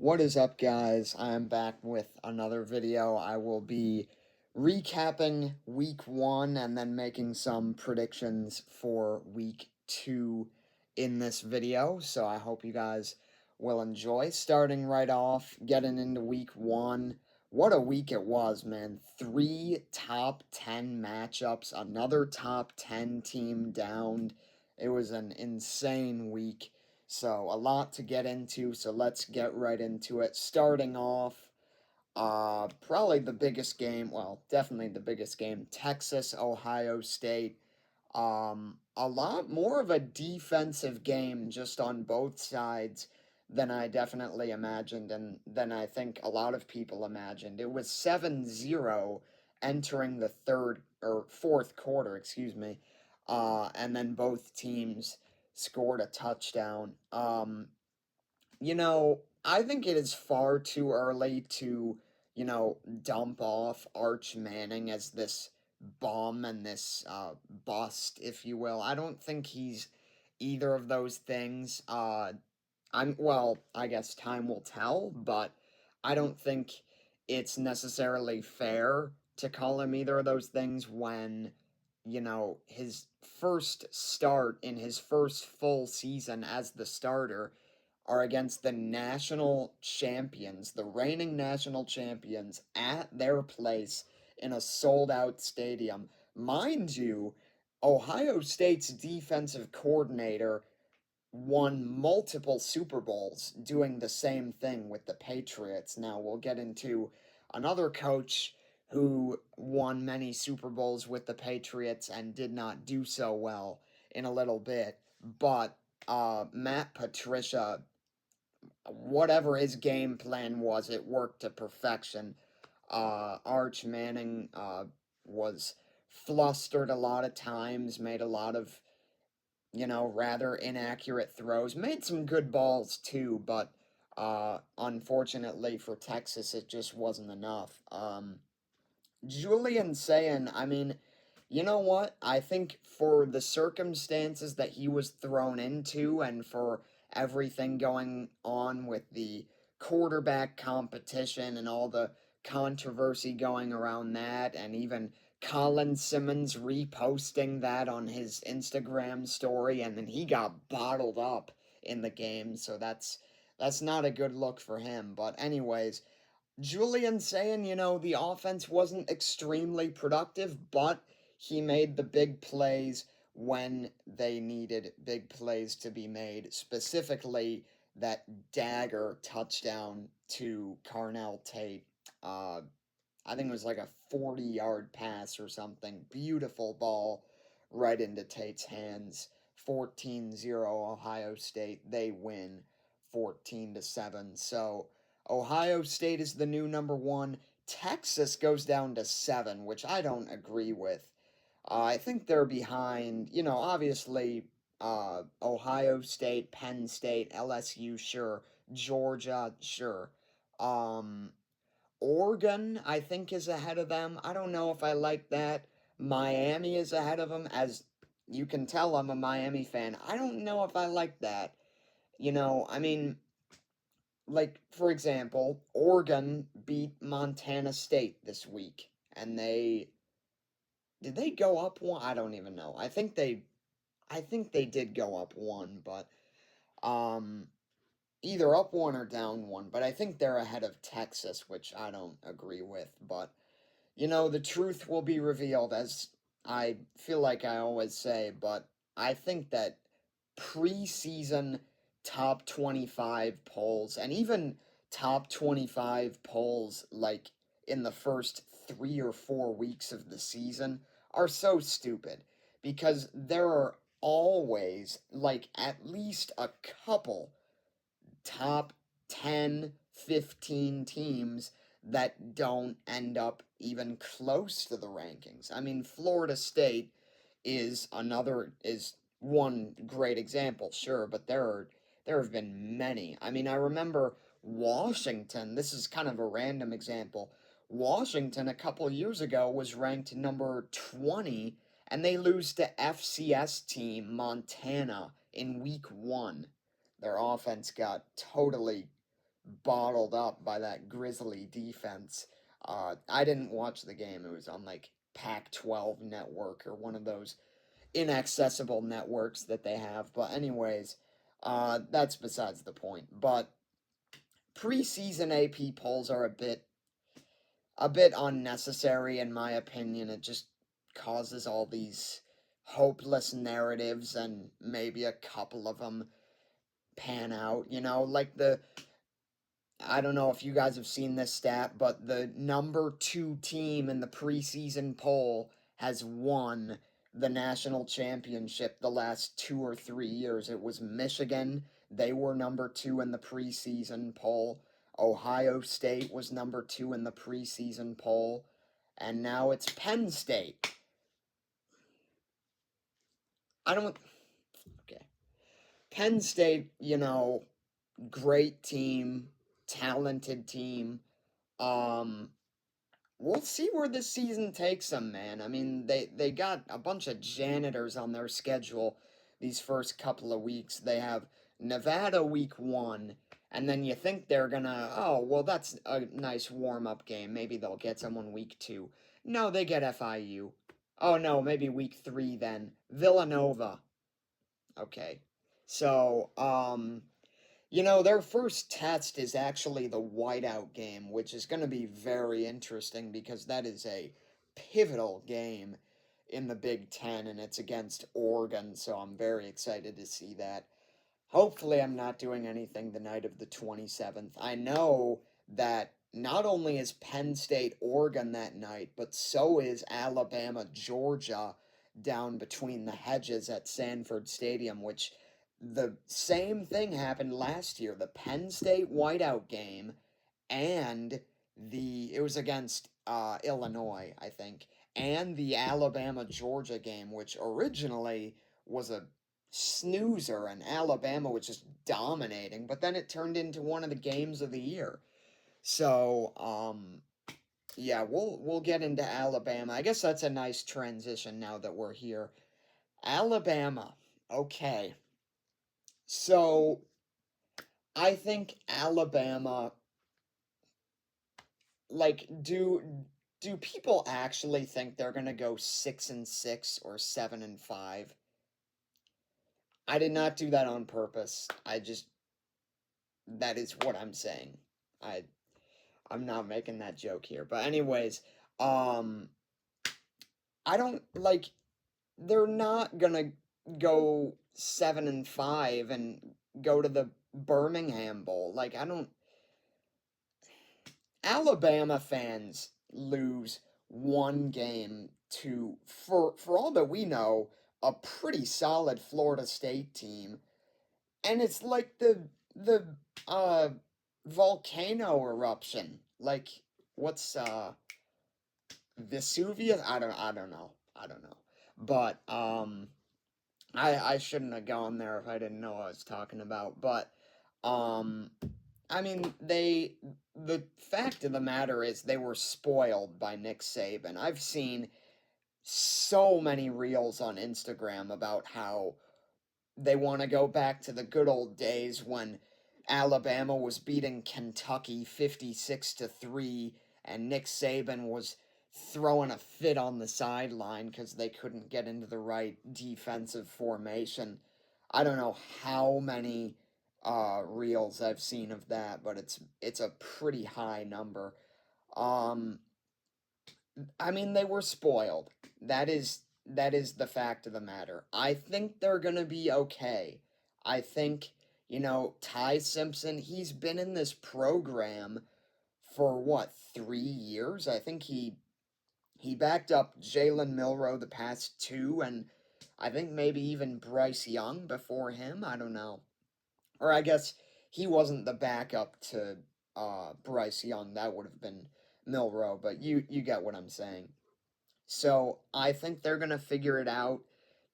What is up, guys? I am back with another video. I will be recapping week one and then making some predictions for week two in this video. So I hope you guys will enjoy. Starting right off, getting into week one. What a week it was, man. Three top 10 matchups, another top 10 team downed. It was an insane week. So, a lot to get into, so let's get right into it. Starting off, probably the biggest game, well, definitely the biggest game, Texas, Ohio State. A lot more of a defensive game just on both sides than I definitely imagined and than I think a lot of people imagined. It was 7-0 entering the third or fourth quarter, excuse me. And then both teams scored a touchdown. I think it is far too early to, dump off Arch Manning as this bum and this bust, if you will. I don't think he's either of those things. I guess time will tell, but I don't think it's necessarily fair to call him either of those things when, his first start in his first full season as the starter are against the national champions, the reigning national champions, at their place in a sold out stadium. Mind you, Ohio State's defensive coordinator won multiple Super Bowls doing the same thing with the Patriots. Now, we'll get into another coach who won many Super Bowls with the Patriots and did not do so well in a little bit. But Matt Patricia, whatever his game plan was, it worked to perfection. Arch Manning was flustered a lot of times, made a lot of, rather inaccurate throws, made some good balls too, but unfortunately for Texas, it just wasn't enough. Julian saying, I mean, you know what? I think for the circumstances that he was thrown into and for everything going on with the quarterback competition and all the controversy going around that, and even Colin Simmons reposting that on his Instagram story, and then he got bottled up in the game, so that's not a good look for him. But anyways, Julian saying, the offense wasn't extremely productive, but he made the big plays when they needed big plays to be made, specifically that dagger touchdown to Carnell Tate. Uh, I think it was like a 40-yard pass or something. Beautiful ball right into Tate's hands. 14-0 Ohio State. They win 14-7. So Ohio State is the new number one. Texas goes down to 7, which I don't agree with. I think they're behind, obviously, Ohio State, Penn State, LSU, sure. Georgia, sure. Um, Oregon, I think, is ahead of them. I don't know if I like that. Miami is ahead of them. As you can tell, I'm a Miami fan. I don't know if I like that. I mean, like, for example, Oregon beat Montana State this week. And did they go up one? I don't even know. I think they did go up one, but, um, either up one or down one. But I think they're ahead of Texas, which I don't agree with, but. The truth will be revealed, as I feel like I always say, but I think that preseason top 25 polls and even top 25 polls, like in the first 3 or 4 weeks of the season, are so stupid because there are always, like, at least a couple top 10, 15 teams that don't end up even close to the rankings. I mean, Florida State is one great example, sure, but there have been many. I mean, I remember Washington, this is kind of a random example. Washington a couple years ago was ranked number 20 and they lose to FCS team Montana in week 1. Their offense got totally bottled up by that Grizzly defense. I didn't watch the game. It was on like Pac-12 network or one of those inaccessible networks that they have. But anyways, that's besides the point. But preseason AP polls are a bit unnecessary in my opinion. It just causes all these hopeless narratives, and maybe a couple of them pan out. Like I don't know if you guys have seen this stat, but the number 2 team in the preseason poll has won the national championship the last 2 or 3 years. It was Michigan. They were number 2 in the preseason poll. Ohio State was number 2 in the preseason poll. And now it's Penn State. I don't. Okay. Penn State, great team, talented team. Um, we'll see where this season takes them, man. I mean, they got a bunch of janitors on their schedule these first couple of weeks. They have Nevada week 1, and then you think they're gonna, oh, well, that's a nice warm-up game. Maybe they'll get someone week 2. No, they get FIU. Oh, no, maybe week 3 then. Villanova. Okay. So, their first test is actually the whiteout game, which is going to be very interesting because that is a pivotal game in the Big Ten, and it's against Oregon, so I'm very excited to see that. Hopefully, I'm not doing anything the night of the 27th. I know that not only is Penn State Oregon that night, but so is Alabama Georgia down between the hedges at Sanford Stadium, which the same thing happened last year. The Penn State whiteout game and it was against Illinois, I think, and the Alabama Georgia game, which originally was a snoozer and Alabama was just dominating, but then it turned into one of the games of the year. So, yeah, we'll get into Alabama. I guess that's a nice transition now that we're here. Alabama. Okay. So, I think Alabama, like, do people actually think they're gonna go 6-6 or 7-5? I did not do that on purpose. That is what I'm saying. I I'm not making that joke here. But anyways, um I don't like they're not gonna go 7-5 and go to the Birmingham Bowl. Like I don't Alabama fans lose one game to for all that we know, a pretty solid Florida State team. And it's like the uh volcano eruption. Like what's Vesuvius? I don't know. I don't know. But I shouldn't have gone there if I didn't know what I was talking about. But um I mean the fact of the matter is they were spoiled by Nick Saban. I've seen so many reels on Instagram about how they want to go back to the good old days when Alabama was beating Kentucky 56-3 and Nick Saban was throwing a fit on the sideline because they couldn't get into the right defensive formation. I don't know how many reels I've seen of that, but it's a pretty high number. Um, I mean, they were spoiled. That is the fact of the matter. I think they're gonna be okay. I think, Ty Simpson, he's been in this program for what, 3 years? I think he backed up Jalen Milrow the past two, and I think maybe even Bryce Young before him. I don't know. Or I guess he wasn't the backup to Bryce Young. That would have been Milrow, but you get what I'm saying. So I think they're gonna figure it out.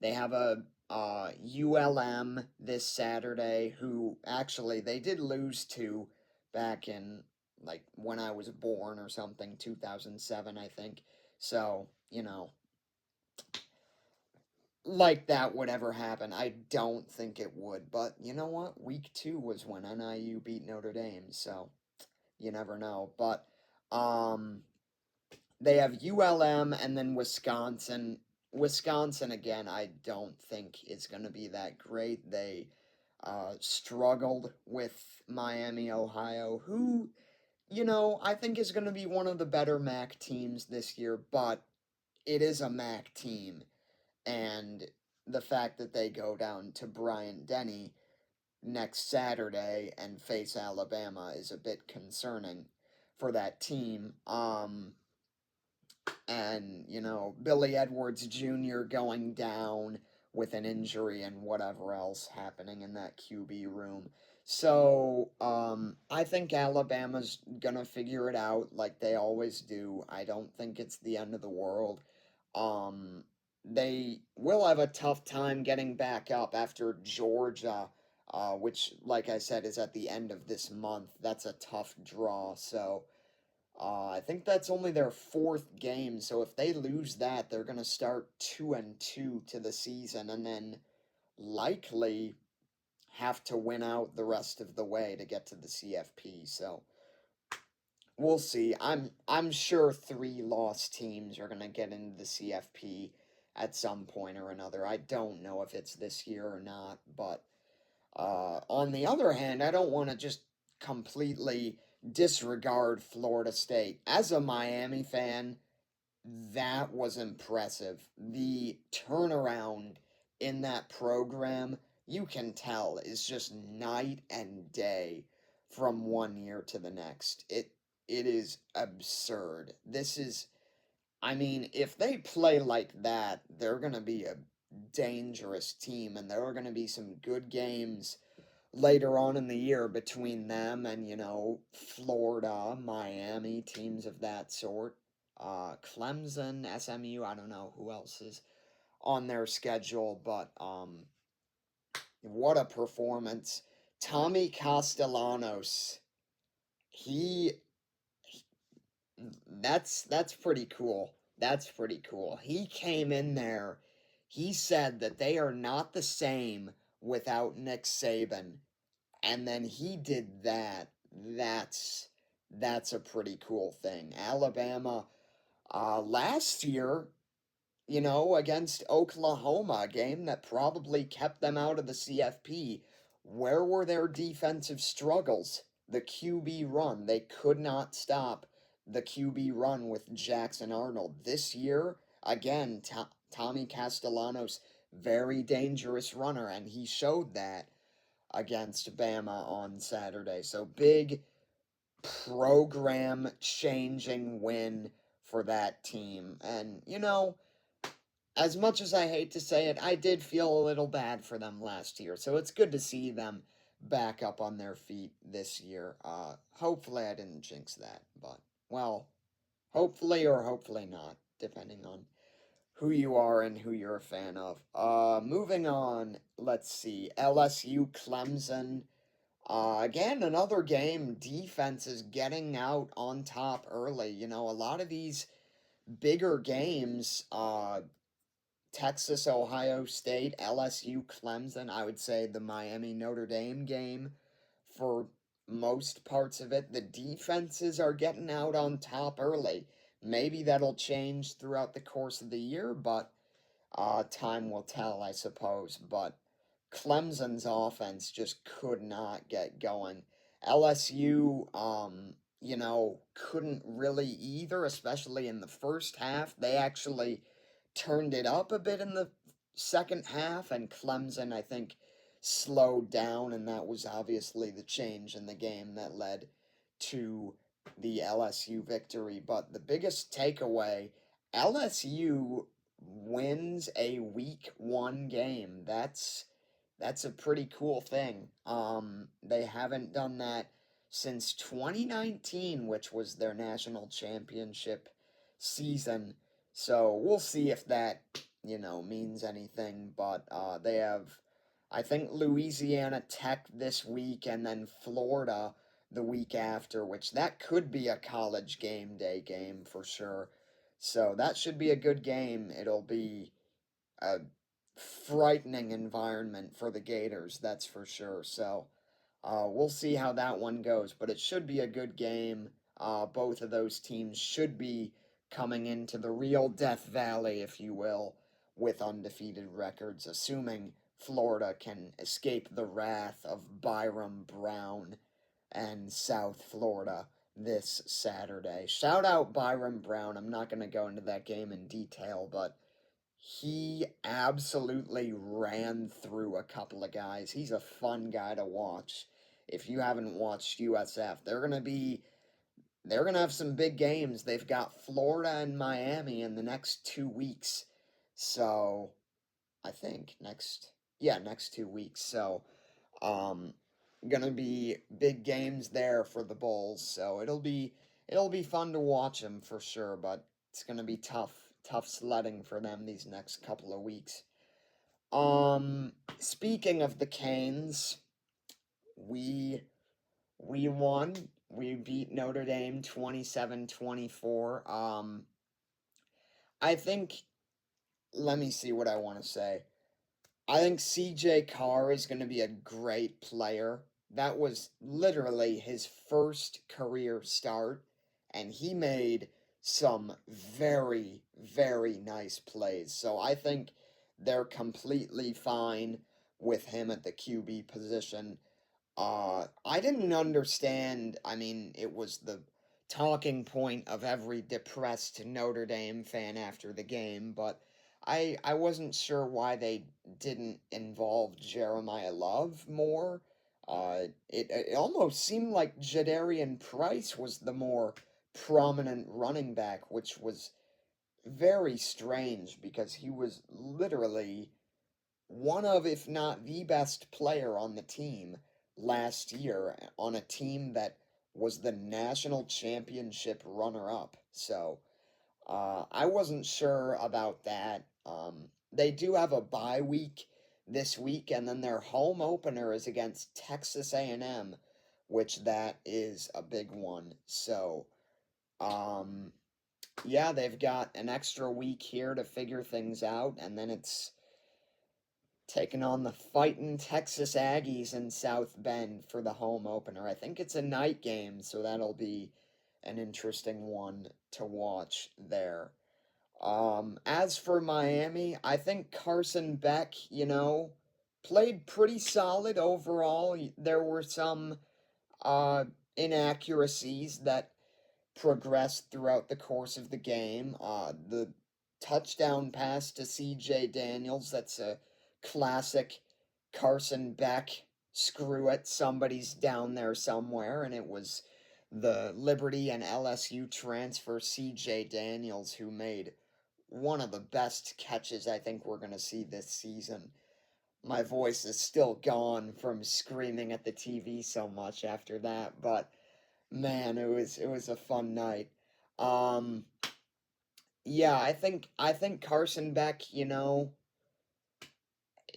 They have a ULM this Saturday, who actually they did lose to back in like when I was born or something, 2007, I think. So like that would ever happen. I don't think it would, but you know what? Week 2 was when NIU beat Notre Dame, so you never know. But um they have ULM and then Wisconsin. Wisconsin again, I don't think is going to be that great. They struggled with Miami, Ohio, who, I think is going to be one of the better MAC teams this year, but it is a MAC team. And the fact that they go down to Bryant Denny next Saturday and face Alabama is a bit concerning for that team. And Billy Edwards Jr. going down with an injury and whatever else happening in that QB room. So I think Alabama's gonna figure it out like they always do. I don't think it's the end of the world. Um, they will have a tough time getting back up after Georgia, which, like I said, is at the end of this month. That's a tough draw. So I think that's only their fourth game, so if they lose that, they're gonna start 2-2 to the season, and then likely have to win out the rest of the way to get to the CFP. So we'll see. I'm sure 3 lost teams are gonna get into the CFP at some point or another. I don't know if it's this year or not, but on the other hand, I don't want to just completely disregard Florida State. As a Miami fan, that was impressive. The turnaround in that program, you can tell, is just night and day from one year to the next. It is absurd. I mean, if they play like that, they're going to be a dangerous team, and there are going to be some good games later on in the year between them and, Florida, Miami, teams of that sort. Clemson, SMU, I don't know who else is on their schedule, but what a performance. Tommy Castellanos, he that's pretty cool. That's pretty cool. He came in there. He said that they are not the same without Nick Saban, and then he did that. That's a pretty cool thing. Alabama last year, against Oklahoma, a game that probably kept them out of the CFP. Where were their defensive struggles? The QB run. They could not stop the QB run with Jackson Arnold. This year, again, Tommy Castellanos, very dangerous runner, and he showed that against Bama on Saturday. So big program changing win for that team. And, as much as I hate to say it, I did feel a little bad for them last year. So it's good to see them back up on their feet this year. Hopefully I didn't jinx that, but, well, hopefully or hopefully not, depending on who you are and who you're a fan of. Moving on, let's see. LSU Clemson. Again, another game. Defense is getting out on top early. A lot of these bigger games, Texas, Ohio State, LSU, Clemson, I would say the Miami Notre Dame game for most parts of it. The defenses are getting out on top early. Maybe that'll change throughout the course of the year, but time will tell, I suppose. But Clemson's offense just could not get going. LSU, couldn't really either, especially in the first half. They actually turned it up a bit in the second half, and Clemson, I think, slowed down, and that was obviously the change in the game that led to the LSU victory. But the biggest takeaway, LSU wins a week 1 game. That's a pretty cool thing. They haven't done that since 2019, which was their national championship season. So we'll see if that, means anything. But they have, I think, Louisiana Tech this week and then Florida the week after, which that could be a college game day game for sure. So that should be a good game. It'll be a frightening environment for the Gators, that's for sure. So we'll see how that one goes, but it should be a good game. Both of those teams should be coming into the real Death Valley, if you will, with undefeated records, assuming Florida can escape the wrath of Byram Brown and South Florida this Saturday. Shout out Byram Brown. I'm not going to go into that game in detail, but he absolutely ran through a couple of guys. He's a fun guy to watch. If you haven't watched USF, they're gonna have some big games. They've got Florida and Miami in the next 2 weeks. So I think next 2 weeks. So um gonna be big games there for the Bulls. So it'll be fun to watch them for sure, but it's gonna be tough sledding for them these next couple of weeks. Speaking of the Canes, we we won. We beat Notre Dame 27-24. I think let me see what I want to say. I think CJ Carr is going to be a great player. That was literally his first career start, and he made some very, very nice plays. So I think they're completely fine with him at the QB position. I didn't understand. I mean, it was the talking point of every depressed Notre Dame fan after the game, but I wasn't sure why they didn't involve Jeremiah Love more. It almost seemed like Jadarian Price was the more prominent running back, which was very strange because he was literally one of, if not the best player on the team last year on a team that was the national championship runner up. So I wasn't sure about that. They do have a bye week this week, and then their home opener is against Texas A&M, which that is a big one. So um, yeah, they've got an extra week here to figure things out, and then it's taking on the fighting Texas Aggies in South Bend for the home opener. I think it's a night game, so that'll be an interesting one to watch there. As for Miami, I think Carson Beck, played pretty solid overall. There were some uh, inaccuracies that progressed throughout the course of the game. The touchdown pass to C.J. Daniels, that's a classic Carson Beck, screw it, somebody's down there somewhere, and it was the Liberty and LSU transfer C.J. Daniels who made one of the best catches I think we're going to see this season. My voice is still gone from screaming at the TV so much after that, but man, it was a fun night. Um, yeah, I think Carson Beck,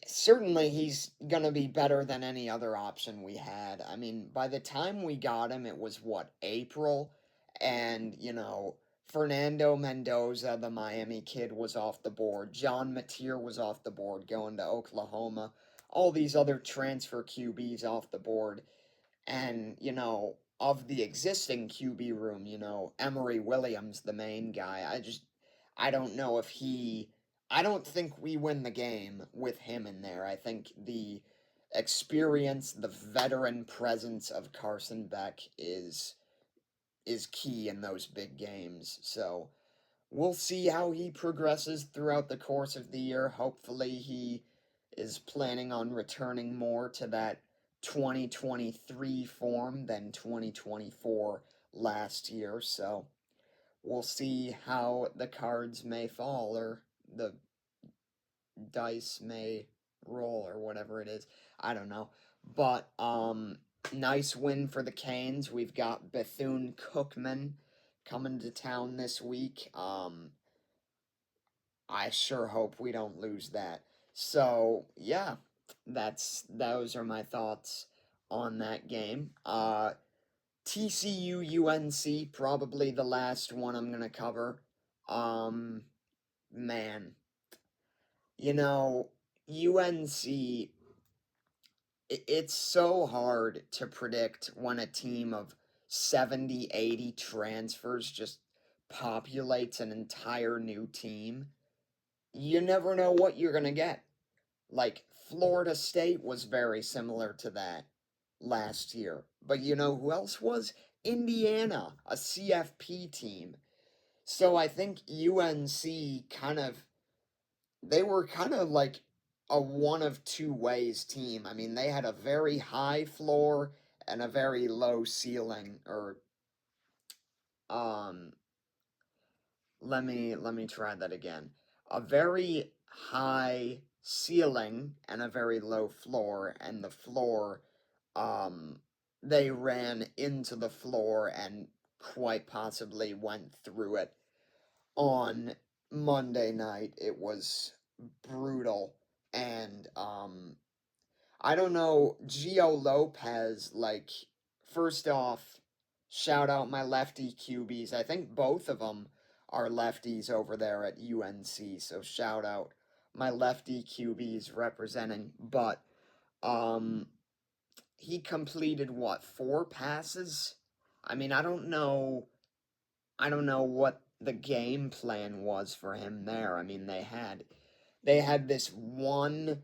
certainly he's gonna be better than any other option we had. I mean, by the time we got him, it was what, April, and Fernando Mendoza, the Miami kid, was off the board. John Mateer was off the board, going to Oklahoma. All these other transfer QBs off the board. And, of the existing QB room, Emory Williams, the main guy, I don't know if I don't think we win the game with him in there. I think the experience, the veteran presence of Carson Beck is key in those big games. So we'll see how he progresses throughout the course of the year. Hopefully, he is planning on returning more to that 2023 form than 2024 last year. So we'll see how the cards may fall, or the dice may roll, or whatever it is. I don't know. But nice win for the Canes. We've got Bethune Cookman coming to town this week. I sure hope we don't lose that. So yeah, those are my thoughts on that game. TCU UNC, probably the last one I'm gonna cover. Man, you know UNC, it's so hard to predict when a team of 70, 80 transfers just populates an entire new team. You never know what you're going to get. Like, Florida State was very similar to that last year. But you know who else was? Indiana, a CFP team. So I think UNC they were kind of like a one of two ways team. I mean, they had a very high floor and a very low ceiling. Or um, let me try that again. A very high ceiling and a very low floor, and the floor, um, they ran into the floor and quite possibly went through it on Monday night. It was brutal. And I don't know, Gio Lopez, like, first off, shout out my lefty QBs. I think both of them are lefties over there at UNC, so shout out my lefty QBs representing. But um he completed what, four passes? I mean, I don't know what the game plan was for him there. I mean, they had this one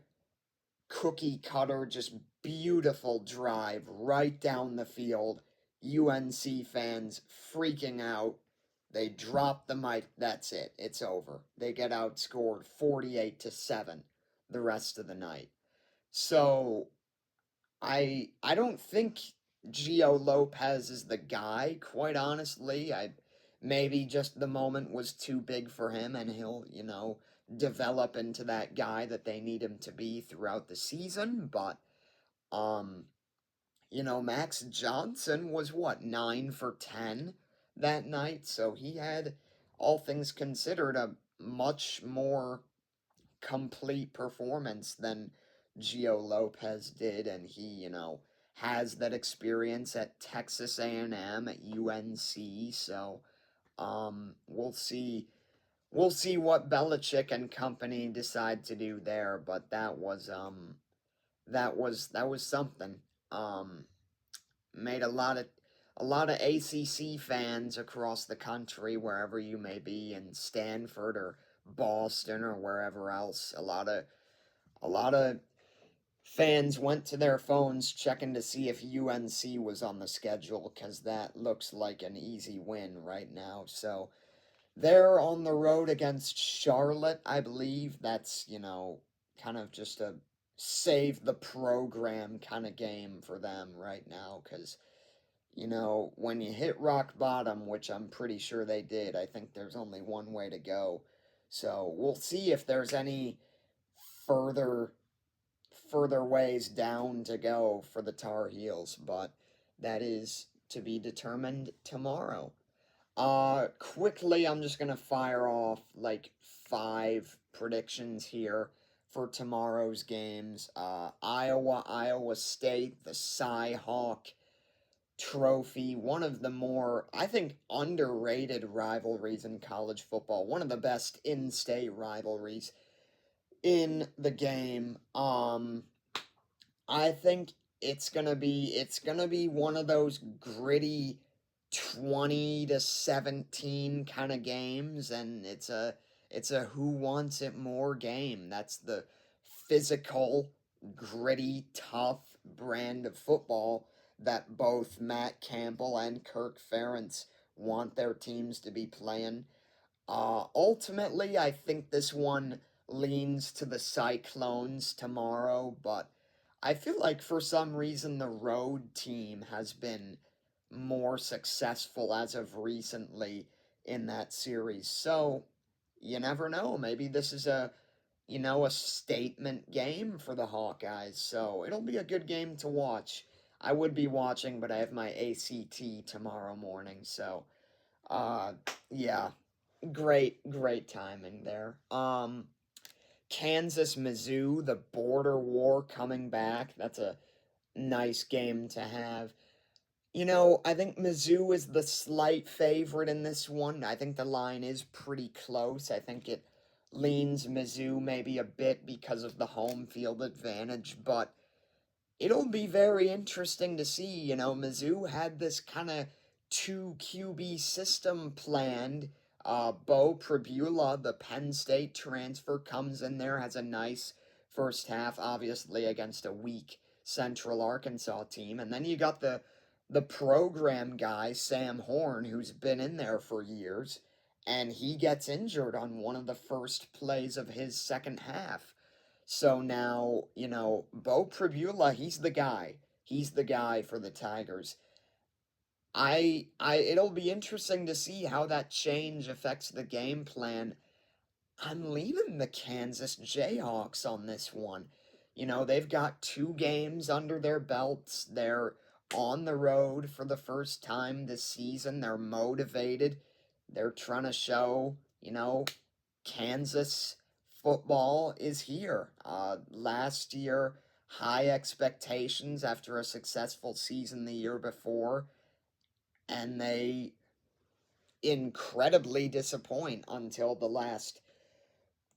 cookie cutter, just beautiful drive right down the field. UNC fans freaking out. They drop the mic. That's it. It's over. They get outscored 48-7 the rest of the night. So I don't think Gio Lopez is the guy, quite honestly. I maybe just the moment was too big for him and he'll, develop into that guy that they need him to be throughout the season, but um, Max Johnson was what, 9 for 10 that night, so he had, all things considered, a much more complete performance than Gio Lopez did, and he, has that experience at Texas A&M, at UNC. So, we'll see. We'll see what Belichick and company decide to do there, but that was something. Um, Made a lot of ACC fans across the country, wherever you may be, in Stanford or Boston or wherever else. A lot of fans went to their phones checking to see if UNC was on the schedule, because that looks like an easy win right now. So they're on the road against Charlotte, I believe. That's, kind of just a save the program kind of game for them right now, because when you hit rock bottom, which I'm pretty sure they did, I think there's only one way to go. So we'll see if there's any further further ways down to go for the Tar Heels, but that is to be determined tomorrow. Quickly, I'm just gonna fire off like five predictions here for tomorrow's games. Iowa State, the Cy Hawk Trophy, one of the more, I think, underrated rivalries in college football, one of the best in-state rivalries in the game. I think it's gonna be one of those gritty 20-17 kind of games, and it's a who wants it more game. That's the physical, gritty, tough brand of football that both Matt Campbell and Kirk Ferentz want their teams to be playing. Ultimately, I think this one leans to the Cyclones tomorrow, but I feel like for some reason the road team has been more successful as of recently in that series. So, you never know. Maybe this is a statement game for the Hawkeyes. So, it'll be a good game to watch. I would be watching, but I have my ACT tomorrow morning. So, uh, yeah, great timing there. Kansas Mizzou, the border war coming back. That's a nice game to have. I think Mizzou is the slight favorite in this one. I think the line is pretty close. I think it leans Mizzou maybe a bit because of the home field advantage, but it'll be very interesting to see. Mizzou had this kind of two QB system planned. Bo Pribula, the Penn State transfer, comes in there, has a nice first half, obviously against a weak Central Arkansas team, and then you got the program guy Sam Horn, who's been in there for years, and he gets injured on one of the first plays of his second half. So now, Bo Pribula, he's the guy. He's the guy for the Tigers. It'll be interesting to see how that change affects the game plan. I'm leaning the Kansas Jayhawks on this one. They've got 2 games under their belts. They're on the road for the first time this season. They're motivated. They're trying to show, Kansas football is here. Last year, high expectations after a successful season the year before, and they incredibly disappoint until the last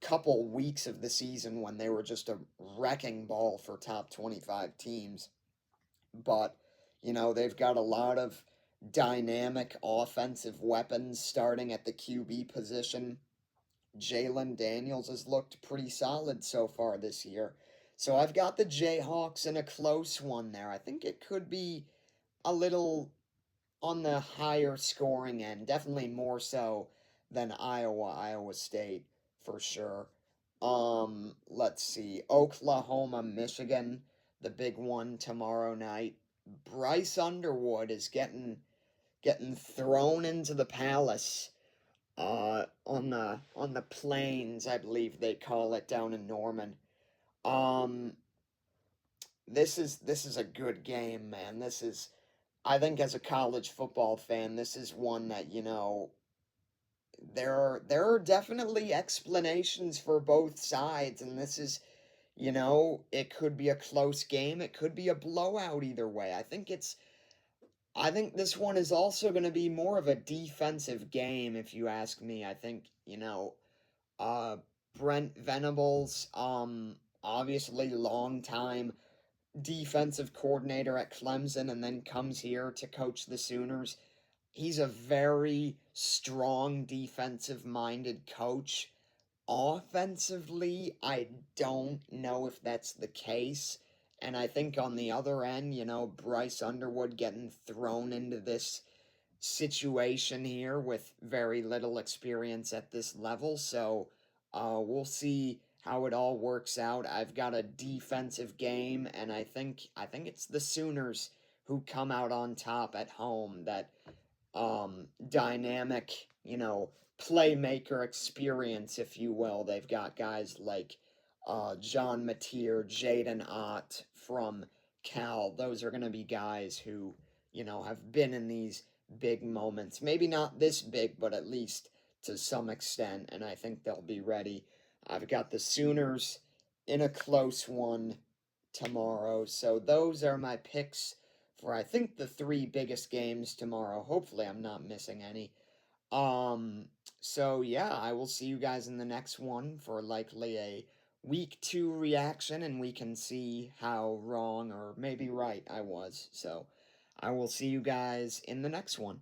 couple weeks of the season when they were just a wrecking ball for top 25 teams. But, they've got a lot of dynamic offensive weapons starting at the QB position. Jalen Daniels has looked pretty solid so far this year. So I've got the Jayhawks in a close one there. I think it could be a little on the higher scoring end, definitely more so than Iowa State for sure. Let's see. Oklahoma, Michigan, the big one tomorrow night. Bryce Underwood is getting thrown into the palace on the plains, I believe they call it down in Norman. Um this is a good game, man. This is, I think, as a college football fan, this is one that, there are definitely explanations for both sides, and this is, it could be a close game, it could be a blowout either way. I think this one is also going to be more of a defensive game, if you ask me. I think, uh, Brent Venables, obviously long time defensive coordinator at Clemson and then comes here to coach the Sooners. He's a very strong defensive minded coach. Offensively, I don't know if that's the case. And I think on the other end, Bryce Underwood getting thrown into this situation here with very little experience at this level. So we'll see how it all works out. I've got a defensive game, and I think it's the Sooners who come out on top at home. That dynamic, playmaker experience, if you will. They've got guys like John Mateer, Jaden Ott from Cal. Those are going to be guys who, have been in these big moments. Maybe not this big, but at least to some extent, and I think they'll be ready. I've got the Sooners in a close one tomorrow. So those are my picks for, I think, the 3 biggest games tomorrow. Hopefully I'm not missing any. Um so yeah, I will see you guys in the next one for likely a week 2 reaction, and we can see how wrong or maybe right I was. So I will see you guys in the next one.